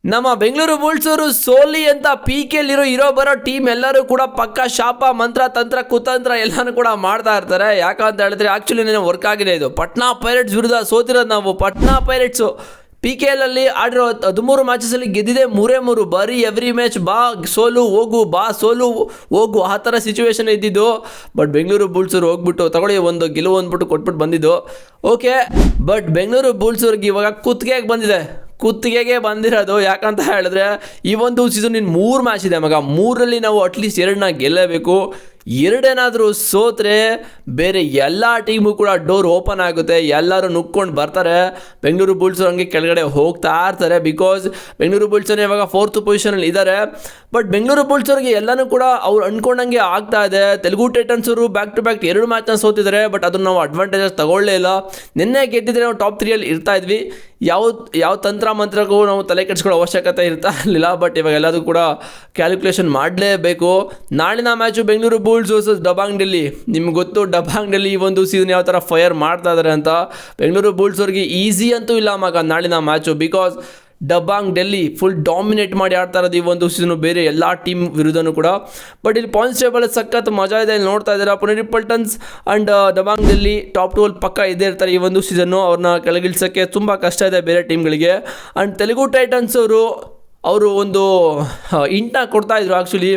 ನಮ್ಮ ಬೆಂಗಳೂರು ಬುಲ್ಸ್ ಅವರು ಸೋಲಿ ಅಂತ ಪಿಕೆಲಿರೋ ಬರೋ ಟೀಮ್ ಎಲ್ಲರೂ ಕೂಡ ಪಕ್ಕ ಶಾಪ ಮಂತ್ರ ತಂತ್ರ ಕುತಂತ್ರ ಎಲ್ಲಾನು ಕೂಡ ಮಾಡ್ತಾ ಇರ್ತಾರೆ. ಯಾಕಂತ ಹೇಳಿದ್ರೆ ಆಕ್ಚುಲಿ ನನಗೆ ವರ್ಕ್ ಆಗಿದೆ. ಇದು ಪಟ್ನಾ ಪೈರೇಟ್ಸ್ ವಿರುದ್ಧ ಸೋತಿರೋದು ನಾವು. ಪಟ್ನಾ ಪೈರೇಟ್ಸು PKL ಅಲ್ಲಿ ಆಡಿರೋ 13 ಮ್ಯಾಚಸಲ್ಲಿ ಗೆದ್ದಿದೆ 3 ಬಾರಿ. ಎವ್ರಿ ಮ್ಯಾಚ್ ಬಾ ಸೋಲು ಹೋಗು, ಬಾ ಸೋಲು ಹೋಗು, ಆ ಥರ ಸಿಚುವೇಶನ್ ಇದ್ದಿದ್ದು. ಬಟ್ ಬೆಂಗಳೂರು ಬುಲ್ಸರು ಹೋಗ್ಬಿಟ್ಟು ತಗೊಳ್ಳಿ ಒಂದು ಗೆಲುವು ಅಂದ್ಬಿಟ್ಟು ಕೊಟ್ಬಿಟ್ಟು ಬಂದಿದ್ದು. ಓಕೆ, ಬಟ್ ಬೆಂಗಳೂರು ಬುಲ್ಸವ್ರಿಗೆ ಇವಾಗ ಕುತ್ತಿಗೆಗೆ ಬಂದಿರೋದು. ಯಾಕಂತ ಹೇಳಿದ್ರೆ ಈ ಒಂದು ಸೀಸನ್ ಇನ್ನು 3 ಮ್ಯಾಚ್ ಇದೆ ಮಗ. 3ರಲ್ಲಿ ನಾವು ಅಟ್ಲೀಸ್ಟ್ 2ನ ಗೆಲ್ಲಬೇಕು. 2 ಸೋತ್ರೆ ಬೇರೆ ಎಲ್ಲ ಟೀಮು ಕೂಡ ಡೋರ್ ಓಪನ್ ಆಗುತ್ತೆ. ಎಲ್ಲರೂ ನುಗ್ಕೊಂಡು ಬರ್ತಾರೆ. ಬೆಂಗಳೂರು ಬುಲ್ಸ್ ಹಂಗೆ ಕೆಳಗಡೆ ಹೋಗ್ತಾ ಇರ್ತಾರೆ. ಬಿಕಾಸ್ ಬೆಂಗಳೂರು ಬುಲ್ಸ್ ಇವಾಗ 4th ಪೊಸಿಷನಲ್ಲಿ ಇದ್ದಾರೆ. ಬಟ್ ಬೆಂಗಳೂರು ಬುಲ್ಸ್ ಅವ್ರಿಗೆ ಎಲ್ಲನೂ ಕೂಡ ಅವ್ರು ಅಂದ್ಕೊಂಡಂಗೆ ಆಗ್ತಾ ಇದೆ. ತೆಲುಗು ಟೈಟನ್ಸ್ ಅವರು ಬ್ಯಾಕ್ ಟು ಬ್ಯಾಕ್ 2 ಮ್ಯಾಚ್ನ ಸೋತಿದ್ದಾರೆ. ಬಟ್ ಅದನ್ನು ನಾವು ಅಡ್ವಾಂಟೇಜಸ್ ತಗೊಳ್ಳೇ ಇಲ್ಲ. ನಿನ್ನೆ ಗೆದ್ದಿದ್ರೆ ನಾವು ಟಾಪ್ 3 ಇರ್ತಾ ಇದ್ವಿ. ಯಾವ ತಂತ್ರ ಮಂತ್ರಕ್ಕೂ ನಾವು ತಲೆ ಕೆಡಿಸ್ಕೊಳ್ಳೋ ಅವಶ್ಯಕತೆ ಇರ್ತಾ ಇರಲಿಲ್ಲ. ಬಟ್ ಇವಾಗ ಎಲ್ಲದೂ ಕೂಡ ಕ್ಯಾಲ್ಕುಲೇಷನ್ ಮಾಡಲೇಬೇಕು. ನಾಳಿನ match Bengaluru Bulls versus Dabang Delhi. ನಿಮ್ಗೆ ಗೊತ್ತು ಡಬಾಂಗ್ ಡೆಲ್ಲಿ ಈ ಒಂದು ಸೀಸನ್ ಯಾವ ಥರ ಫೈರ್ ಮಾಡ್ತಾ ಇದ್ದಾರೆ ಅಂತ. ಬೆಂಗಳೂರು ಬುಲ್ಸ್ ಅವ್ರಿಗೆ ಈಸಿ ಅಂತೂ ಇಲ್ಲ ಮಗ ನಾಳಿನ match. Because Dabang Delhi full dominate ಮಾಡಿ ಆಡ್ತಾ ಇರೋದು ಈ ಒಂದು ಸೀಸನು ಬೇರೆ ಎಲ್ಲ ಟೀಮ್ ವಿರುದ್ಧನೂ ಕೂಡ. ಬಟ್ ಇಲ್ಲಿ ಪಾಯಿಂಟ್ಸ್ ಟೇಬಲ್ ಸಖತ್ ಮಜಾ ಇದೆ. ಇಲ್ಲಿ ನೋಡ್ತಾ ಇದ್ದಾರೆ ಪುಣೇರಿ ಪಲ್ಟನ್ಸ್ ಆ್ಯಂಡ್ ಡಬಾಂಗ್ ಡೆಲ್ಲಿ ಟಾಪ್ 2 ಪಕ್ಕ ಇದ್ದೇ ಇರ್ತಾರೆ ಈ ಒಂದು ಸೀಸನ್ನು. ಅವ್ರನ್ನ ಕೆಳಗಿಳಿಸೋಕ್ಕೆ ತುಂಬ ಕಷ್ಟ ಇದೆ ಬೇರೆ ಟೀಮ್ಗಳಿಗೆ. ಆ್ಯಂಡ್ ತೆಲುಗು ಟೈಟನ್ಸ್ ಅವರು ಒಂದು ಇಂಟ್ನ ಕೊಡ್ತಾಯಿದ್ರು. ಆ್ಯಕ್ಚುಲಿ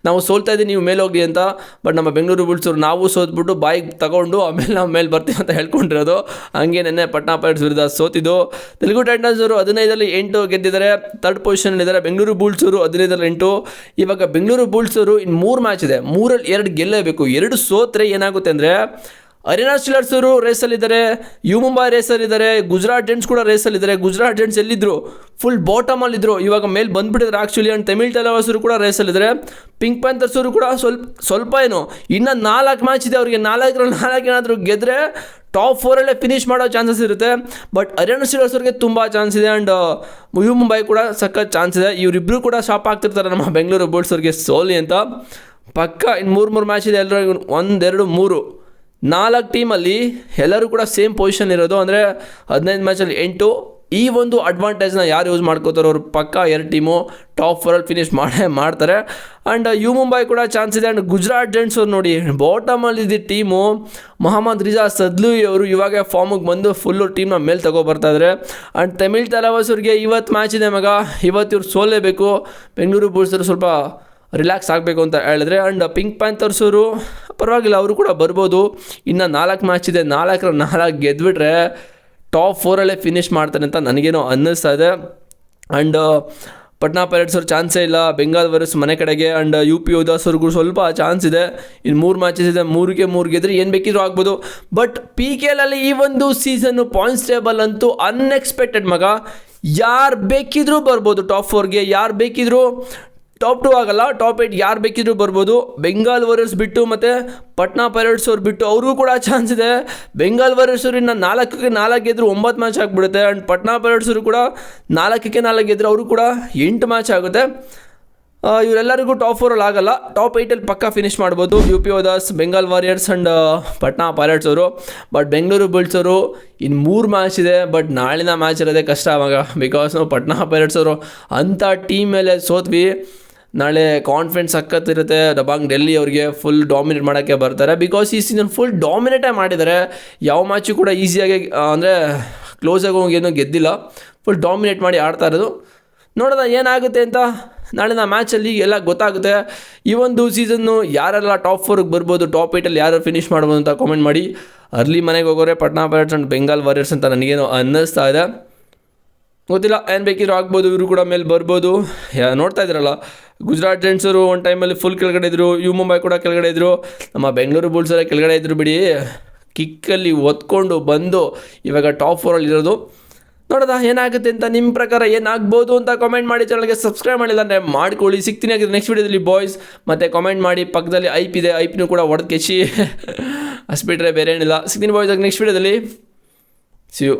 ನಾವು ಸೋಲ್ತಾ ಇದ್ದೀವಿ, ನೀವು ಮೇಲೆ ಹೋಗಿ ಅಂತ. ಬಟ್ ನಮ್ಮ ಬೆಂಗಳೂರು ಬುಲ್ಸ್ ಅವರು ನಾವು ಸೋತ್ಬಿಟ್ಟು ಬಾಯಿಗೆ ತಗೊಂಡು ಆಮೇಲೆ ನಾವು ಮೇಲೆ ಬರ್ತೀವಿ ಅಂತ ಹೇಳ್ಕೊಂಡಿರೋದು. ಹಂಗೆ ನೆನ್ನೆ ಪಟ್ನಾ ಪೈರೇಟ್ಸ್ ವಿರುದ್ಧ ಸೋತಿದ್ದು. ತೆಲುಗು ಟೈಟನ್ಸ್ ಅವರು 15ರಲ್ಲಿ 8 ಗೆದ್ದಿದ್ದಾರೆ, 3rd ಪೊಸಿಷನಲ್ಲಿದ್ದಾರೆ. ಬೆಂಗಳೂರು ಬುಲ್ಸ್ ಅವರು 15ರಲ್ಲಿ 8. ಇವಾಗ ಬೆಂಗಳೂರು ಬುಲ್ಸ್ ಅವರು ಇನ್ನು 3 ಮ್ಯಾಚ್ ಇದೆ, 3ರಲ್ಲಿ 2 ಗೆಲ್ಲಬೇಕು. 2 ಸೋತ್ರೆ ಏನಾಗುತ್ತೆ ಅಂದರೆ ಹರಿಯಾಣ ಸ್ಟೀಲರ್ಸ್ ಅವರು ರೇಸಲ್ಲಿದ್ದಾರೆ, ಯು ಮುಂಬೈ ರೇಸಲ್ಲಿದ್ದಾರೆ, ಗುಜರಾತ್ ಜೆಂಟ್ಸ್ ಕೂಡ ರೇಸಲ್ಲಿದ್ದಾರೆ. ಗುಜರಾತ್ ಜೆಂಟ್ಸ್ ಎಲ್ಲಿದ್ದರು, ಫುಲ್ ಬಾಟಮಲ್ಲಿದ್ದರು, ಇವಾಗ ಮೇಲೆ ಬಂದುಬಿಟ್ಟಿದ್ದಾರೆ ಆ್ಯಕ್ಚುಲಿ. ಆ್ಯಂಡ್ ತಮಿಳ್ ಟೈಟನ್ಸ್ ಕೂಡ ರೇಸಲ್ಲಿದ್ದಾರೆ. ಪಿಂಕ್ ಪ್ಯಾಂಥರ್ಸ್ ಅವರು ಕೂಡ ಸ್ವಲ್ಪ ಏನು ಇನ್ನೂ 4 ಮ್ಯಾಚ್ ಇದೆ ಅವ್ರಿಗೆ. 4ರಲ್ಲಿ 4 ಏನಾದರೂ ಗೆದ್ದರೆ ಟಾಪ್ 4ಅಲ್ಲೇ ಫಿನಿಷ್ ಮಾಡೋ ಚಾನ್ಸಸ್ ಇರುತ್ತೆ. ಬಟ್ ಹರಿಯಾಣ ಸ್ಟೀಲರ್ಸ್ ಅವ್ರಿಗೆ ತುಂಬ ಚಾನ್ಸ್ ಇದೆ. ಆ್ಯಂಡ್ ಯು ಮುಂಬೈ ಕೂಡ ಸಖತ್ ಚಾನ್ಸ್ ಇದೆ. ಇವರಿಬ್ಬರು ಕೂಡ ಶಾಪ್ ಆಗ್ತಿರ್ತಾರೆ ನಮ್ಮ ಬೆಂಗಳೂರು ಬುಲ್ಸ್ ಅವ್ರಿಗೆ ಸೋಲಿ ಅಂತ. ಪಕ್ಕ ಇನ್ನು 3 ಮ್ಯಾಚ್ ಇದೆ ಎಲ್ಲರೂ. 1, 2, 3 4 ಟೀಮಲ್ಲಿ ಎಲ್ಲರೂ ಕೂಡ ಸೇಮ್ ಪೊಸಿಷನ್ ಇರೋದು. ಅಂದರೆ 15 ಮ್ಯಾಚಲ್ಲಿ 8. ಈ ಒಂದು ಅಡ್ವಾಂಟೇಜ್ನ ಯಾರು ಯೂಸ್ ಮಾಡ್ಕೋತಾರೋ ಅವ್ರು ಪಕ್ಕ 2 ಟೀಮು ಟಾಪ್ 4ಅಲ್ಲಿ ಫಿನಿಷ್ ಮಾಡ್ತಾರೆ. ಆ್ಯಂಡ್ ಯು ಮುಂಬೈ ಕೂಡ ಚಾನ್ಸ್ ಇದೆ. ಆ್ಯಂಡ್ ಗುಜರಾತ್ ಜೆಂಟ್ಸ್ ಅವ್ರು ನೋಡಿ ಬಾಟಮಲ್ಲಿದ್ದ ಟೀಮು. ಮೊಹಮ್ಮದ್ ರಿಜಾ ಸದ್ಲೂಯಿ ಅವರು ಇವಾಗ ಫಾರ್ಮಿಗೆ ಬಂದು ಫುಲ್ಲು ಟೀಮ್ನ ಮೇಲೆ ತಗೊಬರ್ತಾಯಿದ್ದಾರೆ. ಆ್ಯಂಡ್ ತಮಿಳ್ ಟೈಟನ್ಸ್ ಅವ್ರಿಗೆ ಇವತ್ತು ಮ್ಯಾಚ್ ಇದೆ ಮಗ. ಇವತ್ತು ಇವ್ರು ಸೋಲೇಬೇಕು. ಬೆಂಗಳೂರು ಬುಲ್ಸ್ ಅವರು ಸ್ವಲ್ಪ ರಿಲ್ಯಾಕ್ಸ್ ಆಗಬೇಕು ಅಂತ ಹೇಳಿದ್ರೆ. ಆ್ಯಂಡ್ ಪಿಂಕ್ ಪ್ಯಾಂಥರ್ಸ್ ಅವರು ಪರವಾಗಿಲ್ಲ, ಅವರು ಕೂಡ ಬರ್ಬೋದು. ಇನ್ನು 4 ಮ್ಯಾಚ್ ಇದೆ, 4ರಲ್ಲಿ 4 ಗೆದ್ದುಬಿಟ್ರೆ ಟಾಪ್ 4ಅಲ್ಲೇ ಫಿನಿಷ್ ಮಾಡ್ತಾರೆ ಅಂತ ನನಗೇನೋ ಅನ್ನಿಸ್ತಾ ಇದೆ. ಆ್ಯಂಡ್ ಪಟ್ನಾ ಪೈರೇಟ್ಸ್ ಅವ್ರ ಚಾನ್ಸೇ ಇಲ್ಲ. ಬೆಂಗಾಲ್ ವರ್ಸಸ್ ಮನೆ ಕಡೆಗೆ. ಆ್ಯಂಡ್ UP ಯೋಧಾಸ್ ಅವ್ರಿಗೂ ಸ್ವಲ್ಪ ಚಾನ್ಸ್ ಇದೆ. ಇನ್ನು 3 ಮ್ಯಾಚಸ್ ಇದೆ, 3ಗೆ 3 ಗೆದ್ರೆ ಏನು ಬೇಕಿದ್ರೂ ಆಗ್ಬೋದು. ಬಟ್ PKL ಅಲ್ಲಿ ಈ ಒಂದು ಸೀಸನ್ನು ಪಾಯಿಂಟ್ಸ್ ಟೇಬಲ್ ಅಂತೂ ಅನ್ಎಕ್ಸ್ಪೆಕ್ಟೆಡ್ ಮಗ. ಯಾರು ಬೇಕಿದ್ರೂ ಬರ್ಬೋದು ಟಾಪ್ 4ಗೆ, ಯಾರು ಬೇಕಿದ್ರೂ ಟಾಪ್ 2 ಆಗಲ್ಲ, ಟಾಪ್ 8 ಯಾರು ಬೇಕಿದ್ರೂ ಬರ್ಬೋದು. ಬೆಂಗಾಲ್ ವಾರಿಯರ್ಸ್ ಬಿಟ್ಟು ಮತ್ತು ಪಟ್ನಾ ಪೈರೇಟ್ಸ್ ಅವ್ರು ಬಿಟ್ಟು ಅವ್ರಿಗೂ ಕೂಡ ಚಾನ್ಸ್ ಇದೆ. ಬೆಂಗಾಲ್ ವಾರಿಯರ್ಸ್ ಅವರು ಇನ್ನು 4ಕ್ಕೆ 4 ಗೆದ್ದರು 9 ಮ್ಯಾಚ್ ಆಗಿಬಿಡುತ್ತೆ. ಆ್ಯಂಡ್ ಪಟ್ನಾ ಪೈರೇಟ್ಸ್ ಅವರು ಕೂಡ 4ಕ್ಕೆ 4 ಗೆದ್ದರು ಅವರು ಕೂಡ 8 ಮ್ಯಾಚ್ ಆಗುತ್ತೆ. ಇವರೆಲ್ಲರಿಗೂ ಟಾಪ್ 4ಅಲ್ಲಿ ಆಗಲ್ಲ, ಟಾಪ್ 8ಅಲ್ಲಿ ಪಕ್ಕ ಫಿನಿಷ್ ಮಾಡ್ಬೋದು. UP Yodhas, Bengal warriors and Patna pirates ಅವರು. ಬಟ್ ಬೆಂಗಳೂರು ಬುಲ್ಸ್ ಅವರು ಇನ್ನು 3 ಮ್ಯಾಚ್ ಇದೆ. ಬಟ್ ನಾಳಿನ ಮ್ಯಾಚ್ ಇರೋದೇ ಕಷ್ಟ ಆವಾಗ. ಬಿಕಾಸ್ ನಾವು ಪಟ್ನಾ ಪೈರೇಟ್ಸ್ ಅವರು ಅಂಥ ಟೀಮ್ ಮೇಲೆ ಸೋತ್ವಿ. ನಾಳೆ ಕಾನ್ಫಿಡೆನ್ಸ್ ಸಕ್ಕತ್ತಿರುತ್ತೆ. ಡಬಾಂಗ್ ಡೆಲ್ಲಿ ಅವರಿಗೆ ಫುಲ್ ಡಾಮಿನೇಟ್ ಮಾಡೋಕ್ಕೆ ಬರ್ತಾರೆ. ಬಿಕಾಸ್ ಈ ಸೀಸನ್ ಫುಲ್ ಡಾಮಿನೇಟೇ ಮಾಡಿದ್ದಾರೆ. ಯಾವ ಮ್ಯಾಚು ಕೂಡ ಈಸಿಯಾಗಿ ಅಂದರೆ ಕ್ಲೋಸಾಗಿ ಹೋಗಿ ಏನೂ ಗೆದ್ದಿಲ್ಲ. ಫುಲ್ ಡಾಮಿನೇಟ್ ಮಾಡಿ ಆಡ್ತಾ ಇರೋದು. ನೋಡೋಣ ಏನಾಗುತ್ತೆ ಅಂತ ನಾಳಿನ ಮ್ಯಾಚಲ್ಲಿ ಎಲ್ಲ ಗೊತ್ತಾಗುತ್ತೆ. ಈ ಒಂದು ಸೀಸನ್ನು ಯಾರೆಲ್ಲ ಟಾಪ್ 4ಗೆ ಬರ್ಬೋದು, ಟಾಪ್ 8ಅಲ್ಲಿ ಯಾರು ಫಿನಿಷ್ ಮಾಡ್ಬೋದು ಅಂತ ಕಾಮೆಂಟ್ ಮಾಡಿ. ಅರ್ಲಿ ಮನೆಗೆ ಹೋಗೋರೆ Patna Pirates and Bengal Warriors ಅಂತ ನನಗೇನೋ ಅನ್ನಿಸ್ತಾ ಇದೆ. ಗೊತ್ತಿಲ್ಲ, ಏನು ಬೇಕಿದ್ರು ಆಗ್ಬೋದು. ಇವರು ಕೂಡ ಮೇಲೆ ಬರ್ಬೋದು. ನೋಡ್ತಾ ಇದ್ರಲ್ಲ, ಗುಜರಾತ್ ಜೆಂಟ್ಸ್ ಅವರು ಒಂದು ಟೈಮಲ್ಲಿ ಫುಲ್ ಕೆಳಗಡೆ ಇದ್ದರು. ಯು ಮುಂಬೈ ಕೂಡ ಕೆಳಗಡೆ ಇದ್ದರು. ನಮ್ಮ ಬೆಂಗಳೂರು ಬುಲ್ಸ್ ಎಲ್ಲ ಕೆಳಗಡೆ ಇದ್ದರು ಬಿಡಿ. ಕಿಕ್ಕಲ್ಲಿ ಒತ್ಕೊಂಡು ಬಂದು ಇವಾಗ ಟಾಪ್ 4ಅಲ್ಲಿ ಇರೋದು. ನೋಡೋದ ಏನಾಗುತ್ತೆ ಅಂತ. ನಿಮ್ಮ ಪ್ರಕಾರ ಏನಾಗ್ಬೋದು ಅಂತ ಕಾಮೆಂಟ್ ಮಾಡಿ. ಚಾನಲ್ಗೆ ಸಬ್ಸ್ಕ್ರೈಬ್ ಮಾಡಿಲ್ಲ ಅಂದರೆ ಮಾಡ್ಕೊಳ್ಳಿ. ಸಿಗ್ತೀನಿ ಆಗಿದ್ರೆ ನೆಕ್ಸ್ಟ್ ವೀಡಿಯೋದಲ್ಲಿ ಬಾಯ್ಸ್. ಮತ್ತು ಕಾಮೆಂಟ್ ಮಾಡಿ. ಪಕ್ಕದಲ್ಲಿ ಐಪ್ ಇದೆ, ಐಪ್ನೂ ಕೂಡ ಹೊಡೆದು ಕೆಚ್ಚಿ ಅಷ್ಟು ಬಿಟ್ಟರೆ ಬೇರೆ ಏನಿಲ್ಲ. ಸಿಗ್ತೀನಿ ಬಾಯ್ಸ್ ನೆಕ್ಸ್ಟ್ ವೀಡಿಯೋದಲ್ಲಿ. See you.